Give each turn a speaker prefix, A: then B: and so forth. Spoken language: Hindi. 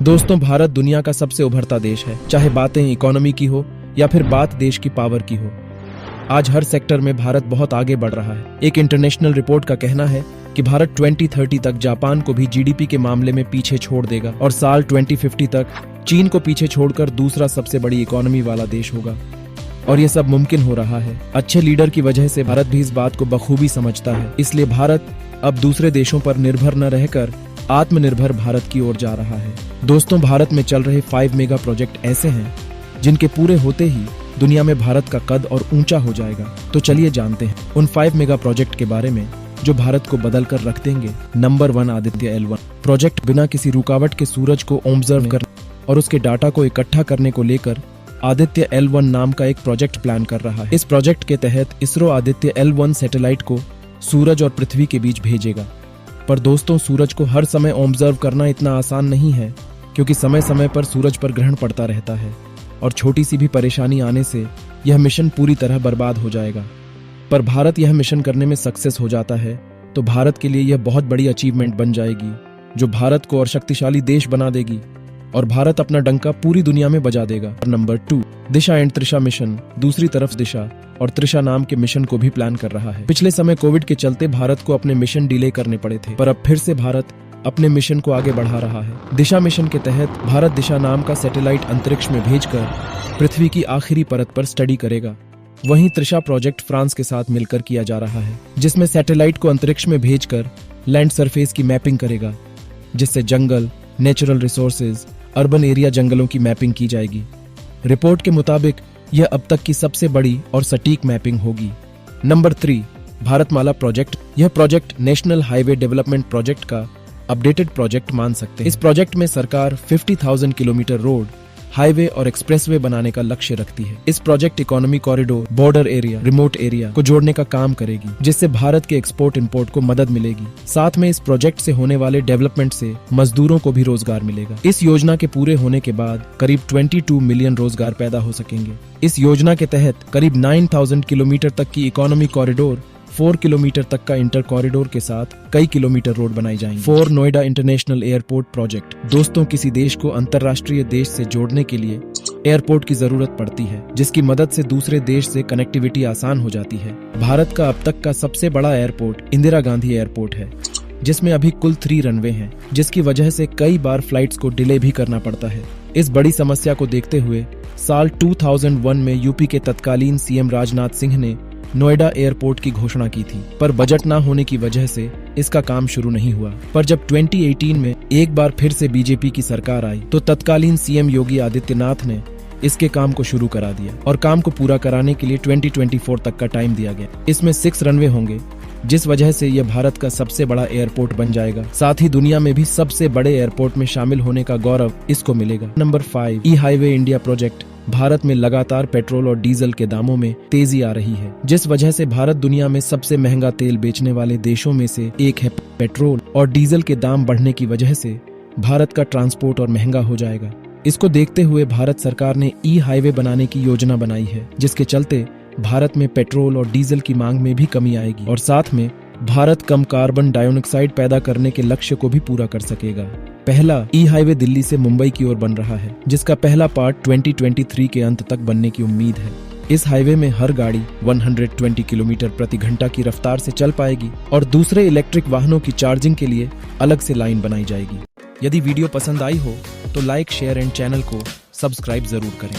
A: दोस्तों, भारत दुनिया का सबसे उभरता देश है, चाहे बातें इकोनॉमी की हो या फिर बात देश की पावर की हो। आज हर सेक्टर में भारत बहुत आगे बढ़ रहा है। एक इंटरनेशनल रिपोर्ट का कहना है कि भारत 2030 तक जापान को भी जीडीपी के मामले में पीछे छोड़ देगा और साल 2050 तक चीन को पीछे छोड़कर दूसरा सबसे बड़ी इकोनॉमी वाला देश होगा। और ये सब मुमकिन हो रहा है अच्छे लीडर की वजह से। भारत भी इस बात को बखूबी समझता है, इसलिए भारत अब दूसरे देशों पर निर्भर न रहकर आत्मनिर्भर भारत की ओर जा रहा है। दोस्तों, भारत में चल रहे 5 मेगा प्रोजेक्ट ऐसे हैं जिनके पूरे होते ही दुनिया में भारत का कद और ऊंचा हो जाएगा। तो चलिए जानते हैं उन 5 मेगा प्रोजेक्ट के बारे में जो भारत को बदल कर रख देंगे। Number 1, Aditya L1 project. बिना किसी रुकावट के सूरज को ऑब्जर्व करने और उसके डाटा को इकट्ठा करने को लेकर आदित्य L1 नाम का एक प्रोजेक्ट प्लान कर रहा है। इस प्रोजेक्ट के तहत इसरो आदित्य L1 सैटेलाइट को सूरज और पृथ्वी के बीच भेजेगा। पर दोस्तों, सूरज को हर समय ऑब्जर्व करना इतना आसान नहीं है, क्योंकि समय समय पर सूरज पर ग्रहण पड़ता रहता है और छोटी सी भी परेशानी आने से यह मिशन पूरी तरह बर्बाद हो जाएगा। पर भारत यह मिशन करने में सक्सेस हो जाता है तो भारत के लिए यह बहुत बड़ी अचीवमेंट बन जाएगी, जो भारत को और शक्तिशाली देश बना देगी और भारत अपना डंका पूरी दुनिया में बजा देगा। Number 2, Disha and Trisha mission. दूसरी तरफ दिशा और त्रिशा नाम के मिशन को भी प्लान कर रहा है। पिछले समय कोविड के चलते भारत को अपने मिशन डिले करने पड़े थे, पर अब फिर से भारत अपने मिशन को आगे बढ़ा रहा है। दिशा मिशन के तहत भारत दिशा नाम का सैटेलाइट अंतरिक्ष में भेजकर पृथ्वी की आखिरी परत पर स्टडी करेगा। वहीं त्रिशा प्रोजेक्ट फ्रांस के साथ मिलकर किया जा रहा है, जिसमें सैटेलाइट को अंतरिक्ष में भेजकर लैंड सरफेस की मैपिंग करेगा, जिससे जंगल, नेचुरल रिसोर्सेज, अर्बन एरिया जंगलों की मैपिंग की जाएगी। रिपोर्ट के मुताबिक यह अब तक की सबसे बड़ी और सटीक मैपिंग होगी। Number 3, Bharatmala project. यह project national highway development project का अपडेटेड प्रोजेक्ट मान सकते हैं। इस प्रोजेक्ट में सरकार 50,000 किलोमीटर रोड, हाईवे और एक्सप्रेसवे बनाने का लक्ष्य रखती है। इस project economy corridor, border area, remote area को जोड़ने का काम करेगी, जिससे भारत के एक्सपोर्ट इंपोर्ट को मदद मिलेगी। साथ में इस प्रोजेक्ट से होने वाले डेवलपमेंट से मजदूरों को भी रोजगार मिलेगा। इस योजना के पूरे होने के बाद करीब 22 मिलियन रोजगार पैदा हो सकेंगे। इस योजना के तहत करीब 9,000 किलोमीटर तक की इकोनॉमी कॉरिडोर, 4 किलोमीटर तक का इंटर कॉरिडोर के साथ कई किलोमीटर रोड बनाई जाएंगी। 4, नोएडा इंटरनेशनल एयरपोर्ट प्रोजेक्ट। दोस्तों, किसी देश को अंतर्राष्ट्रीय देश से जोड़ने के लिए एयरपोर्ट की जरूरत पड़ती है, जिसकी मदद से दूसरे देश से कनेक्टिविटी आसान हो जाती है। भारत का अब तक का सबसे बड़ा एयरपोर्ट इंदिरा गांधी एयरपोर्ट है, जिसमें अभी कुल 3 रनवे हैं, जिसकी वजह से कई बार फ्लाइट्स को डिले भी करना पड़ता है। इस बड़ी समस्या को देखते हुए साल 2001 में यूपी के तत्कालीन सीएम राजनाथ सिंह ने नोएडा एयरपोर्ट की घोषणा की थी, पर बजट ना होने की वजह से इसका काम शुरू नहीं हुआ। पर जब 2018 में एक बार फिर से बीजेपी की सरकार आई तो तत्कालीन सीएम योगी आदित्यनाथ ने इसके काम को शुरू करा दिया और काम को पूरा कराने के लिए 2024 तक का टाइम दिया गया। इसमें 6 रनवे होंगे, जिस वजह से यह भारत का सबसे बड़ा एयरपोर्ट बन जाएगा। साथ ही दुनिया में भी सबसे बड़े एयरपोर्ट में शामिल होने का गौरव इसको मिलेगा। नंबर 5, ई हाईवे इंडिया प्रोजेक्ट। भारत में लगातार पेट्रोल और डीजल के दामों में तेजी आ रही है, जिस वजह से भारत दुनिया में सबसे महंगा तेल बेचने वाले देशों में से एक है। पेट्रोल और डीजल के दाम बढ़ने की वजह से भारत का ट्रांसपोर्ट और महंगा हो जाएगा। इसको देखते हुए भारत सरकार ने ई हाईवे बनाने की योजना बनाई है, जिसके चलते भारत में पेट्रोल और डीजल की मांग में भी कमी आएगी और साथ में भारत कम कार्बन डाइऑक्साइड पैदा करने के लक्ष्य को भी पूरा कर सकेगा। पहला ई हाईवे दिल्ली से मुंबई की ओर बन रहा है, जिसका पहला पार्ट 2023 के अंत तक बनने की उम्मीद है। इस हाईवे में हर गाड़ी 120 किलोमीटर प्रति घंटा की रफ्तार से चल पाएगी और दूसरे इलेक्ट्रिक वाहनों की चार्जिंग के लिए अलग से लाइन बनाई जाएगी। यदि वीडियो पसंद आई हो तो लाइक, शेयर एंड चैनल को सब्सक्राइब जरूर करें।